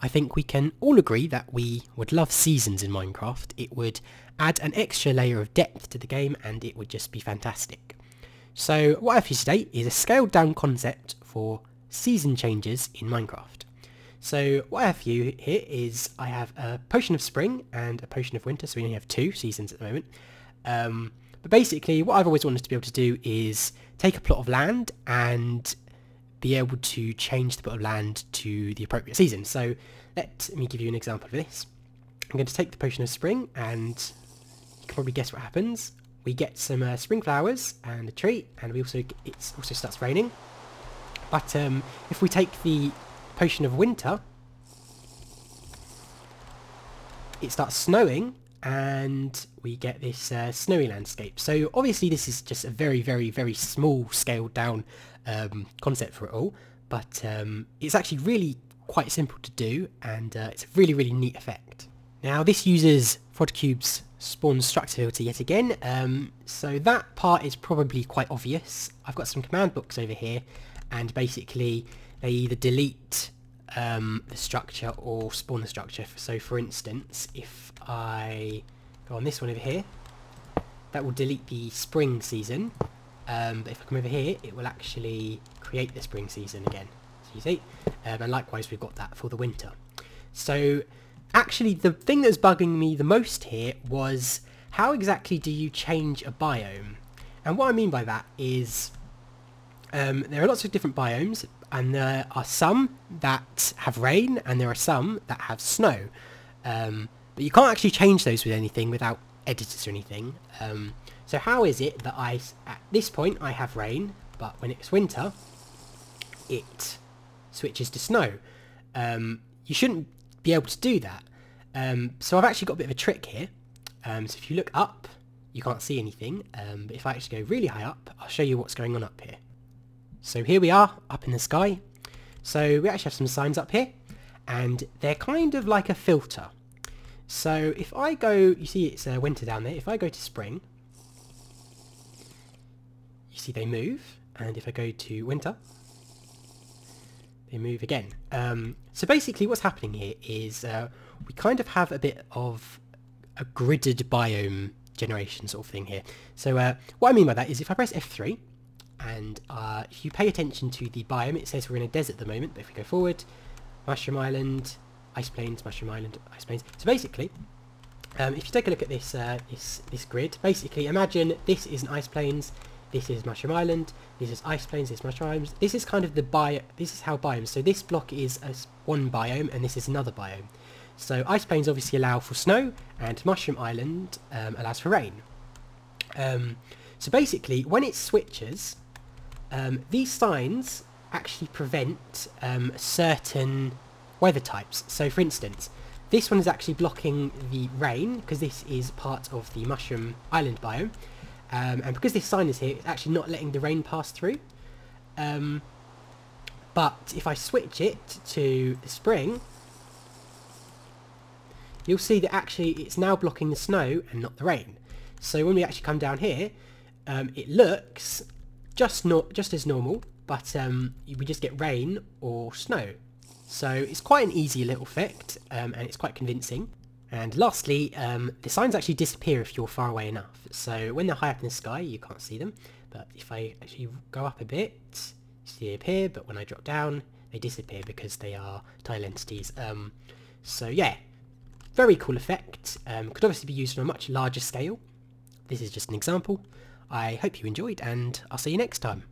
I think we can all agree that we would love seasons in Minecraft. It would add an extra layer of depth to the game and it would just be fantastic. So what I have for you today is a scaled down concept for season changes in Minecraft. So what I have for you here is I have a potion of spring and a potion of winter, so we only have 2 seasons at the moment. But basically what I've always wanted to be able to do is take a plot of land and be able to change the plot of land to the appropriate season. So let me give you an example of this. I'm going to take the potion of spring and you can probably guess what happens. We get some spring flowers and a tree, and it also starts raining. But if we take the potion of winter, it starts snowing and we get this snowy landscape. So obviously this is just a very small scaled down concept for it all, but it's actually really quite simple to do, and it's a really neat effect. Now this uses FrodCube's spawn structure filter yet again, so that part is probably quite obvious. I've got some command blocks over here, and basically they either delete the structure or spawn the structure. So for instance, if I go on this one over here, that will delete the spring season, but if I come over here it will actually create the spring season again, so you see, and likewise we've got that for the winter. So actually the thing that's bugging me the most here was how exactly do you change a biome? And what I mean by that is there are lots of different biomes, and there are some that have rain and there are some that have snow, but you can't actually change those with anything without editors or anything. So how is it that at this point I have rain, but when it's winter it switches to snow? You shouldn't be able to do that. So I've actually got a bit of a trick here. So if you look up you can't see anything, but if I actually go really high up I'll show you what's going on up here. So here we are up in the sky. So we actually have some signs up here, and they're kind of like a filter. So if I go, you see it's winter down there, if I go to spring, you see they move, and if I go to winter, they move again. So basically what's happening here is we kind of have a bit of a gridded biome generation sort of thing here. So what I mean by that is if I press F3, and if you pay attention to the biome, it says we're in a desert at the moment, but if we go forward, Mushroom Island, Ice Plains, Mushroom Island, Ice Plains. So basically, if you take a look at this this grid, basically imagine this is an Ice Plains, this is Mushroom Island, this is Ice Plains, this is Mushroom Island. This is kind of the this is how biomes. So this block is one biome, and this is another biome. So Ice Plains obviously allow for snow, and Mushroom Island allows for rain. So basically, when it switches, these signs actually prevent certain weather types. So for instance, this one is actually blocking the rain because this is part of the Mushroom Island biome, and because this sign is here it's actually not letting the rain pass through. But if I switch it to the spring, you'll see that actually it's now blocking the snow and not the rain. So when we actually come down here, it looks just as normal, but we just get rain or snow. So it's quite an easy little effect, and it's quite convincing. And lastly, the signs actually disappear if you're far away enough. So when they're high up in the sky you can't see them, but if I actually go up a bit, you see they appear, but when I drop down they disappear because they are tile entities. So yeah, very cool effect. Could obviously be used on a much larger scale. This is just an example. I hope you enjoyed, and I'll see you next time.